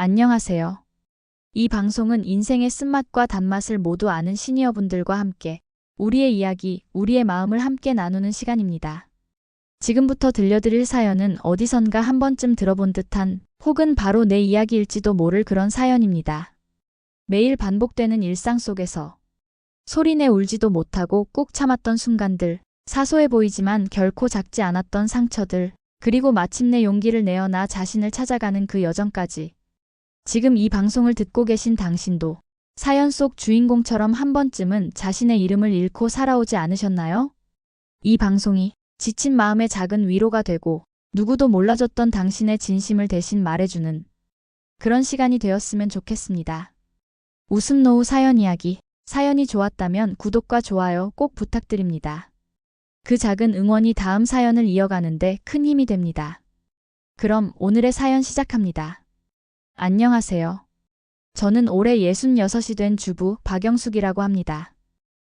안녕하세요. 이 방송은 인생의 쓴맛과 단맛을 모두 아는 시니어분들과 함께 우리의 이야기, 우리의 마음을 함께 나누는 시간입니다. 지금부터 들려드릴 사연은 어디선가 한 번쯤 들어본 듯한 혹은 바로 내 이야기일지도 모를 그런 사연입니다. 매일 반복되는 일상 속에서 소리내 울지도 못하고 꾹 참았던 순간들, 사소해 보이지만 결코 작지 않았던 상처들, 그리고 마침내 용기를 내어 나 자신을 찾아가는 그 여정까지. 지금 이 방송을 듣고 계신 당신도 사연 속 주인공처럼 한 번쯤은 자신의 이름을 잃고 살아오지 않으셨나요? 이 방송이 지친 마음의 작은 위로가 되고 누구도 몰라줬던 당신의 진심을 대신 말해주는 그런 시간이 되었으면 좋겠습니다. 웃음 노후 사연 이야기, 사연이 좋았다면 구독과 좋아요 꼭 부탁드립니다. 그 작은 응원이 다음 사연을 이어가는데 큰 힘이 됩니다. 그럼 오늘의 사연 시작합니다. 안녕하세요. 저는 올해 66이 된 주부 박영숙이라고 합니다.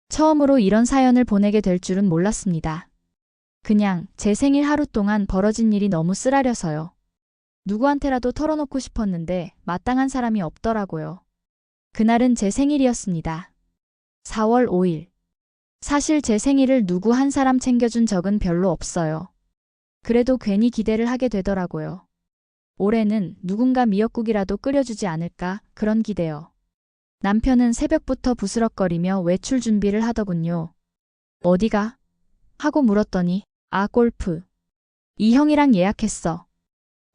처음으로 이런 사연을 보내게 될 줄은 몰랐습니다. 그냥 제 생일 하루 동안 벌어진 일이 너무 쓰라려서요. 누구한테라도 털어놓고 싶었는데 마땅한 사람이 없더라고요. 그날은 제 생일이었습니다. 4월 5일. 사실 제 생일을 누구 한 사람 챙겨준 적은 별로 없어요. 그래도 괜히 기대를 하게 되더라고요. 올해는 누군가 미역국이라도 끓여주지 않을까 그런 기대요. 남편은 새벽부터 부스럭거리며 외출 준비를 하더군요. 어디가? 하고 물었더니 골프. 이 형이랑 예약했어.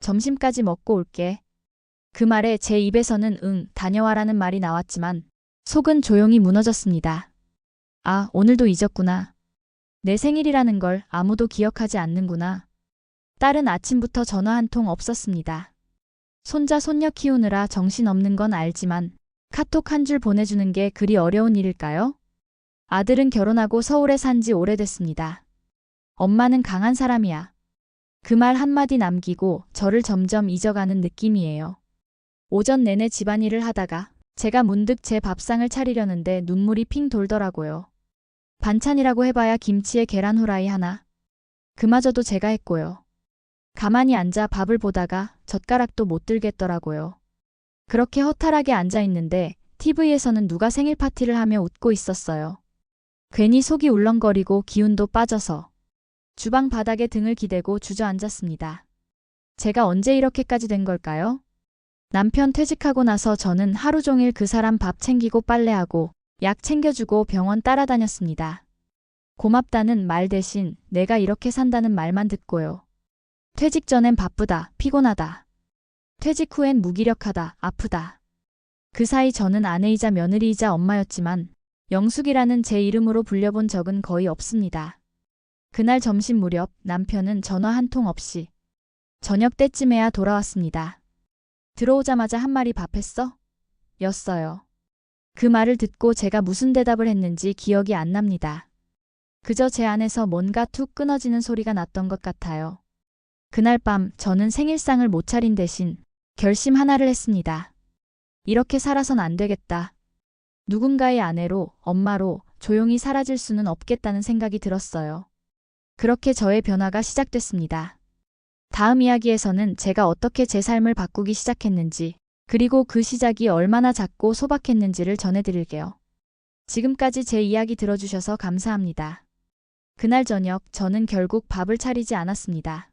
점심까지 먹고 올게. 그 말에 제 입에서는 다녀와라는 말이 나왔지만 속은 조용히 무너졌습니다. 오늘도 잊었구나. 내 생일이라는 걸 아무도 기억하지 않는구나. 딸은 아침부터 전화 한 통 없었습니다. 손자 손녀 키우느라 정신없는 건 알지만 카톡 한 줄 보내주는 게 그리 어려운 일일까요? 아들은 결혼하고 서울에 산 지 오래됐습니다. 엄마는 강한 사람이야. 그 말 한마디 남기고 저를 점점 잊어가는 느낌이에요. 오전 내내 집안일을 하다가 제가 문득 제 밥상을 차리려는데 눈물이 핑 돌더라고요. 반찬이라고 해봐야 김치에 계란 후라이 하나. 그마저도 제가 했고요. 가만히 앉아 밥을 보다가 젓가락도 못 들겠더라고요. 그렇게 허탈하게 앉아 있는데 TV에서는 누가 생일 파티를 하며 웃고 있었어요. 괜히 속이 울렁거리고 기운도 빠져서 주방 바닥에 등을 기대고 주저앉았습니다. 제가 언제 이렇게까지 된 걸까요? 남편 퇴직하고 나서 저는 하루 종일 그 사람 밥 챙기고 빨래하고 약 챙겨주고 병원 따라다녔습니다. 고맙다는 말 대신 내가 이렇게 산다는 말만 듣고요. 퇴직 전엔 바쁘다, 피곤하다. 퇴직 후엔 무기력하다, 아프다. 그 사이 저는 아내이자 며느리이자 엄마였지만 영숙이라는 제 이름으로 불려본 적은 거의 없습니다. 그날 점심 무렵 남편은 전화 한 통 없이 저녁 때쯤에야 돌아왔습니다. 들어오자마자 한 마리 밥 했어? 였어요. 그 말을 듣고 제가 무슨 대답을 했는지 기억이 안 납니다. 그저 제 안에서 뭔가 툭 끊어지는 소리가 났던 것 같아요. 그날 밤 저는 생일상을 못 차린 대신 결심 하나를 했습니다. 이렇게 살아선 안 되겠다. 누군가의 아내로, 엄마로 조용히 사라질 수는 없겠다는 생각이 들었어요. 그렇게 저의 변화가 시작됐습니다. 다음 이야기에서는 제가 어떻게 제 삶을 바꾸기 시작했는지, 그리고 그 시작이 얼마나 작고 소박했는지를 전해드릴게요. 지금까지 제 이야기 들어주셔서 감사합니다. 그날 저녁 저는 결국 밥을 차리지 않았습니다.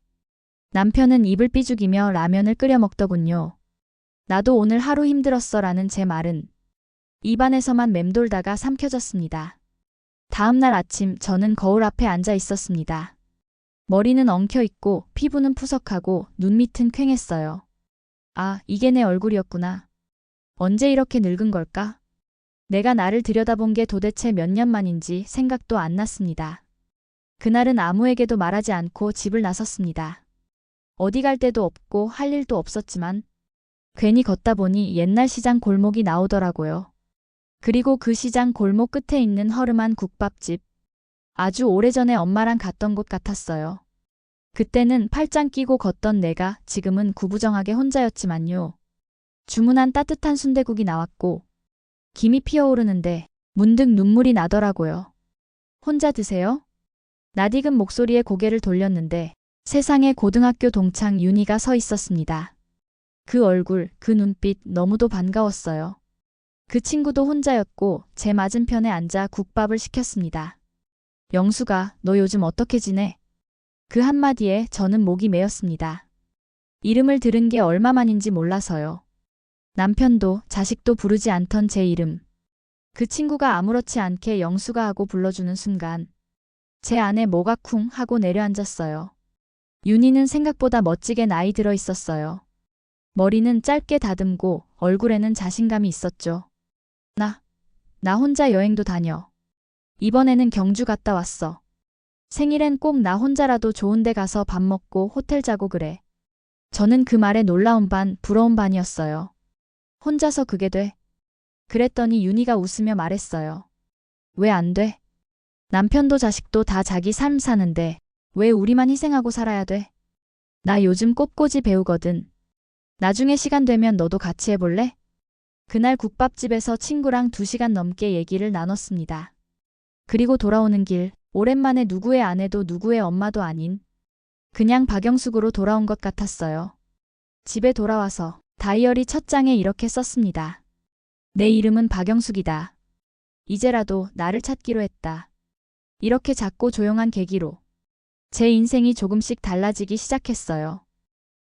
남편은 입을 삐죽이며 라면을 끓여 먹더군요. 나도 오늘 하루 힘들었어 라는 제 말은 입안에서만 맴돌다가 삼켜졌습니다. 다음 날 아침 저는 거울 앞에 앉아 있었습니다. 머리는 엉켜 있고 피부는 푸석하고 눈 밑은 퀭했어요. 이게 내 얼굴이었구나. 언제 이렇게 늙은 걸까? 내가 나를 들여다본 게 도대체 몇 년 만인지 생각도 안 났습니다. 그날은 아무에게도 말하지 않고 집을 나섰습니다. 어디 갈 데도 없고 할 일도 없었지만 괜히 걷다 보니 옛날 시장 골목이 나오더라고요. 그리고 그 시장 골목 끝에 있는 허름한 국밥집. 아주 오래전에 엄마랑 갔던 곳 같았어요. 그때는 팔짱 끼고 걷던 내가 지금은 구부정하게 혼자였지만요. 주문한 따뜻한 순대국이 나왔고 김이 피어오르는데 문득 눈물이 나더라고요. 혼자 드세요? 낯익은 목소리에 고개를 돌렸는데 세상에 고등학교 동창 윤희가 서 있었습니다. 그 얼굴, 그 눈빛 너무도 반가웠어요. 그 친구도 혼자였고 제 맞은편에 앉아 국밥을 시켰습니다. 영수가 너 요즘 어떻게 지내? 그 한마디에 저는 목이 메었습니다. 이름을 들은 게 얼마만인지 몰라서요. 남편도 자식도 부르지 않던 제 이름. 그 친구가 아무렇지 않게 영수가 하고 불러주는 순간 제 안에 뭐가 쿵 하고 내려앉았어요. 윤희는 생각보다 멋지게 나이 들어 있었어요. 머리는 짧게 다듬고 얼굴에는 자신감이 있었죠. 나 혼자 여행도 다녀. 이번에는 경주 갔다 왔어. 생일엔 꼭 나 혼자라도 좋은 데 가서 밥 먹고 호텔 자고 그래. 저는 그 말에 놀라운 반, 부러운 반이었어요. 혼자서 그게 돼? 그랬더니 윤희가 웃으며 말했어요. 왜 안 돼? 남편도 자식도 다 자기 삶 사는데 왜 우리만 희생하고 살아야 돼? 나 요즘 꽃꽂이 배우거든. 나중에 시간 되면 너도 같이 해볼래? 그날 국밥집에서 친구랑 2시간 넘게 얘기를 나눴습니다. 그리고 돌아오는 길, 오랜만에 누구의 아내도 누구의 엄마도 아닌 그냥 박영숙으로 돌아온 것 같았어요. 집에 돌아와서 다이어리 첫 장에 이렇게 썼습니다. 내 이름은 박영숙이다. 이제라도 나를 찾기로 했다. 이렇게 작고 조용한 계기로 제 인생이 조금씩 달라지기 시작했어요.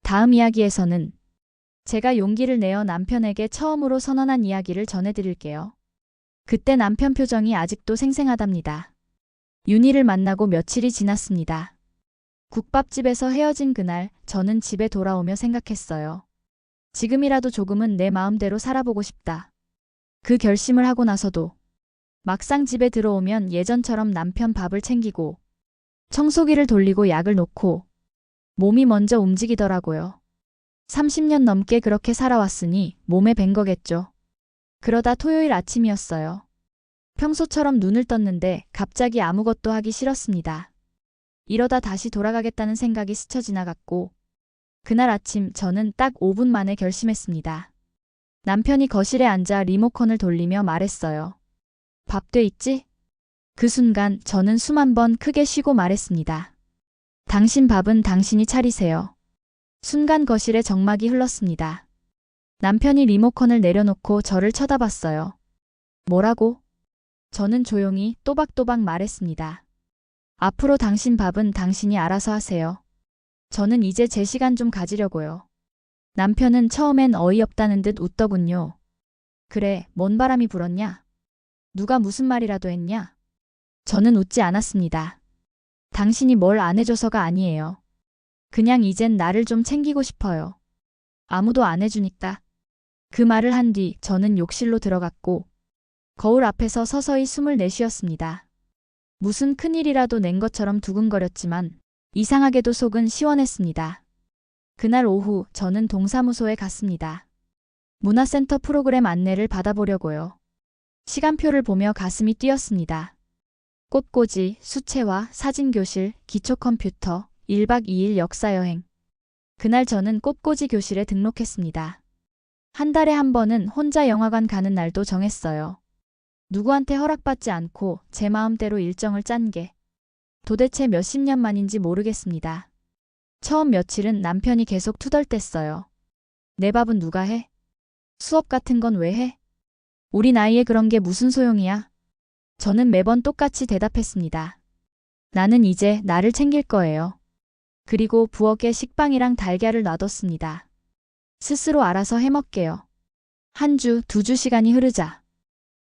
다음 이야기에서는 제가 용기를 내어 남편에게 처음으로 선언한 이야기를 전해드릴게요. 그때 남편 표정이 아직도 생생하답니다. 윤희를 만나고 며칠이 지났습니다. 국밥집에서 헤어진 그날 저는 집에 돌아오며 생각했어요. 지금이라도 조금은 내 마음대로 살아보고 싶다. 그 결심을 하고 나서도 막상 집에 들어오면 예전처럼 남편 밥을 챙기고 청소기를 돌리고 약을 놓고 몸이 먼저 움직이더라고요. 30년 넘게 그렇게 살아왔으니 몸에 밴 거겠죠. 그러다 토요일 아침이었어요. 평소처럼 눈을 떴는데 갑자기 아무것도 하기 싫었습니다. 이러다 다시 돌아가겠다는 생각이 스쳐 지나갔고 그날 아침 저는 딱 5분 만에 결심했습니다. 남편이 거실에 앉아 리모컨을 돌리며 말했어요. 밥 돼 있지? 그 순간 저는 숨 한 번 크게 쉬고 말했습니다. 당신 밥은 당신이 차리세요. 순간 거실에 정막이 흘렀습니다. 남편이 리모컨을 내려놓고 저를 쳐다봤어요. 뭐라고? 저는 조용히 또박또박 말했습니다. 앞으로 당신 밥은 당신이 알아서 하세요. 저는 이제 제 시간 좀 가지려고요. 남편은 처음엔 어이없다는 듯 웃더군요. 그래, 뭔 바람이 불었냐? 누가 무슨 말이라도 했냐? 저는 웃지 않았습니다. 당신이 뭘 안 해줘서가 아니에요. 그냥 이젠 나를 좀 챙기고 싶어요. 아무도 안 해주니까. 그 말을 한 뒤 저는 욕실로 들어갔고 거울 앞에서 서서히 숨을 내쉬었습니다. 무슨 큰일이라도 낸 것처럼 두근거렸지만 이상하게도 속은 시원했습니다. 그날 오후 저는 동사무소에 갔습니다. 문화센터 프로그램 안내를 받아보려고요. 시간표를 보며 가슴이 뛰었습니다. 꽃꽂이, 수채화, 사진교실, 기초컴퓨터, 1박 2일 역사여행. 그날 저는 꽃꽂이 교실에 등록했습니다. 한 달에 한 번은 혼자 영화관 가는 날도 정했어요. 누구한테 허락받지 않고 제 마음대로 일정을 짠 게 도대체 몇십 년 만인지 모르겠습니다. 처음 며칠은 남편이 계속 투덜댔어요. 내 밥은 누가 해? 수업 같은 건 왜 해? 우리 나이에 그런 게 무슨 소용이야? 저는 매번 똑같이 대답했습니다. 나는 이제 나를 챙길 거예요. 그리고 부엌에 식빵이랑 달걀을 놔뒀습니다. 스스로 알아서 해먹게요. 한 주, 2주 시간이 흐르자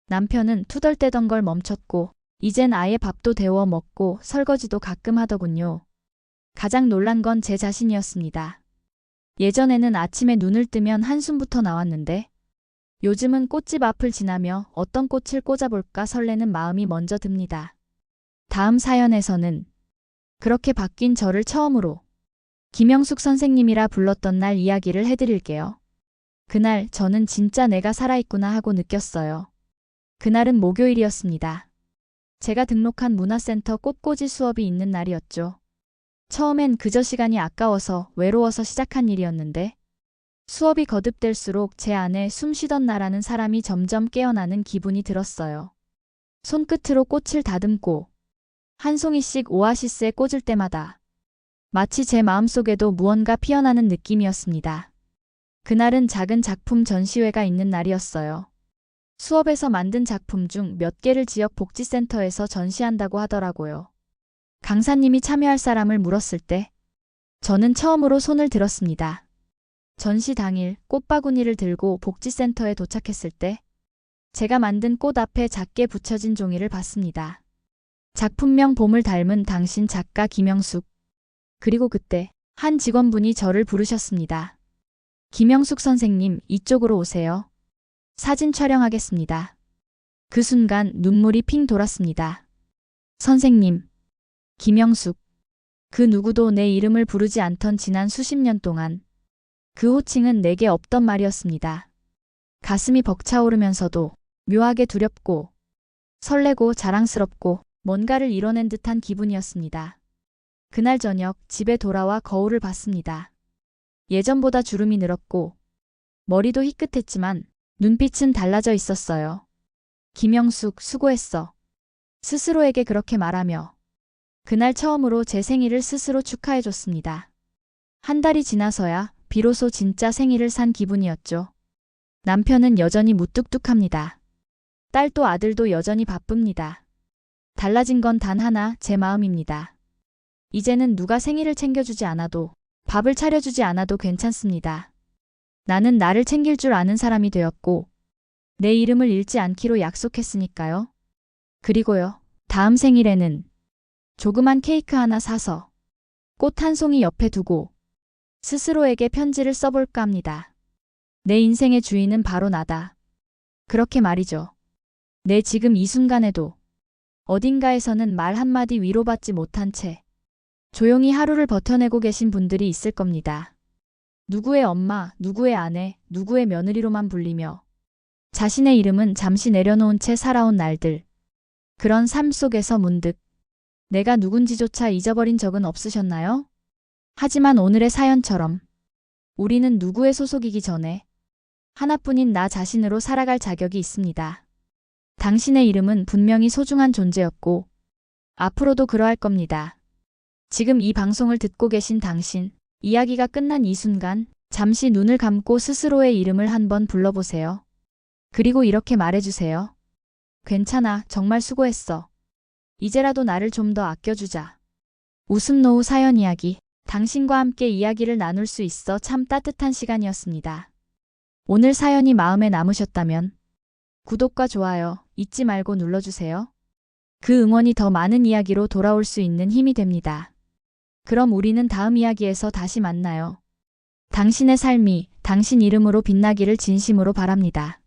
남편은 투덜대던 걸 멈췄고 이젠 아예 밥도 데워 먹고 설거지도 가끔 하더군요. 가장 놀란 건 제 자신이었습니다. 예전에는 아침에 눈을 뜨면 한숨부터 나왔는데 요즘은 꽃집 앞을 지나며 어떤 꽃을 꽂아볼까 설레는 마음이 먼저 듭니다. 다음 사연에서는 그렇게 바뀐 저를 처음으로 김영숙 선생님이라 불렀던 날 이야기를 해드릴게요. 그날 저는 진짜 내가 살아있구나 하고 느꼈어요. 그날은 목요일이었습니다. 제가 등록한 문화센터 꽃꽂이 수업이 있는 날이었죠. 처음엔 그저 시간이 아까워서 외로워서 시작한 일이었는데 수업이 거듭될수록 제 안에 숨쉬던 나라는 사람이 점점 깨어나는 기분이 들었어요. 손끝으로 꽃을 다듬고 한 송이씩 오아시스에 꽂을 때마다 마치 제 마음속에도 무언가 피어나는 느낌이었습니다. 그날은 작은 작품 전시회가 있는 날이었어요. 수업에서 만든 작품 중 몇 개를 지역 복지센터에서 전시한다고 하더라고요. 강사님이 참여할 사람을 물었을 때 저는 처음으로 손을 들었습니다. 전시 당일 꽃바구니를 들고 복지센터에 도착했을 때 제가 만든 꽃 앞에 작게 붙여진 종이를 봤습니다. 작품명 봄을 닮은 당신 작가 김영숙. 그리고 그때 한 직원분이 저를 부르셨습니다. 김영숙 선생님, 이쪽으로 오세요. 사진 촬영하겠습니다. 그 순간 눈물이 핑 돌았습니다. 선생님, 김영숙. 그 누구도 내 이름을 부르지 않던 지난 수십 년 동안 그 호칭은 내게 없던 말이었습니다. 가슴이 벅차오르면서도 묘하게 두렵고 설레고 자랑스럽고 뭔가를 이뤄낸 듯한 기분이었습니다. 그날 저녁 집에 돌아와 거울을 봤습니다. 예전보다 주름이 늘었고 머리도 희끗했지만 눈빛은 달라져 있었어요. 김영숙, 수고했어. 스스로에게 그렇게 말하며 그날 처음으로 제 생일을 스스로 축하해줬습니다. 한 달이 지나서야 비로소 진짜 생일을 산 기분이었죠. 남편은 여전히 무뚝뚝합니다. 딸도 아들도 여전히 바쁩니다. 달라진 건 단 하나, 제 마음입니다. 이제는 누가 생일을 챙겨주지 않아도, 밥을 차려주지 않아도 괜찮습니다. 나는 나를 챙길 줄 아는 사람이 되었고, 내 이름을 잃지 않기로 약속했으니까요. 그리고요, 다음 생일에는 조그만 케이크 하나 사서 꽃 한 송이 옆에 두고 스스로에게 편지를 써볼까 합니다. 내 인생의 주인은 바로 나다. 그렇게 말이죠. 내 지금 이 순간에도 어딘가에서는 말 한마디 위로받지 못한 채 조용히 하루를 버텨내고 계신 분들이 있을 겁니다. 누구의 엄마, 누구의 아내, 누구의 며느리로만 불리며 자신의 이름은 잠시 내려놓은 채 살아온 날들. 그런 삶 속에서 문득 내가 누군지조차 잊어버린 적은 없으셨나요? 하지만 오늘의 사연처럼 우리는 누구의 소속이기 전에 하나뿐인 나 자신으로 살아갈 자격이 있습니다. 당신의 이름은 분명히 소중한 존재였고 앞으로도 그러할 겁니다. 지금 이 방송을 듣고 계신 당신, 이야기가 끝난 이 순간 잠시 눈을 감고 스스로의 이름을 한번 불러보세요. 그리고 이렇게 말해주세요. 괜찮아, 정말 수고했어. 이제라도 나를 좀 더 아껴주자. 웃음 노후 사연 이야기, 당신과 함께 이야기를 나눌 수 있어 참 따뜻한 시간이었습니다. 오늘 사연이 마음에 남으셨다면 구독과 좋아요 잊지 말고 눌러주세요. 그 응원이 더 많은 이야기로 돌아올 수 있는 힘이 됩니다. 그럼 우리는 다음 이야기에서 다시 만나요. 당신의 삶이 당신 이름으로 빛나기를 진심으로 바랍니다.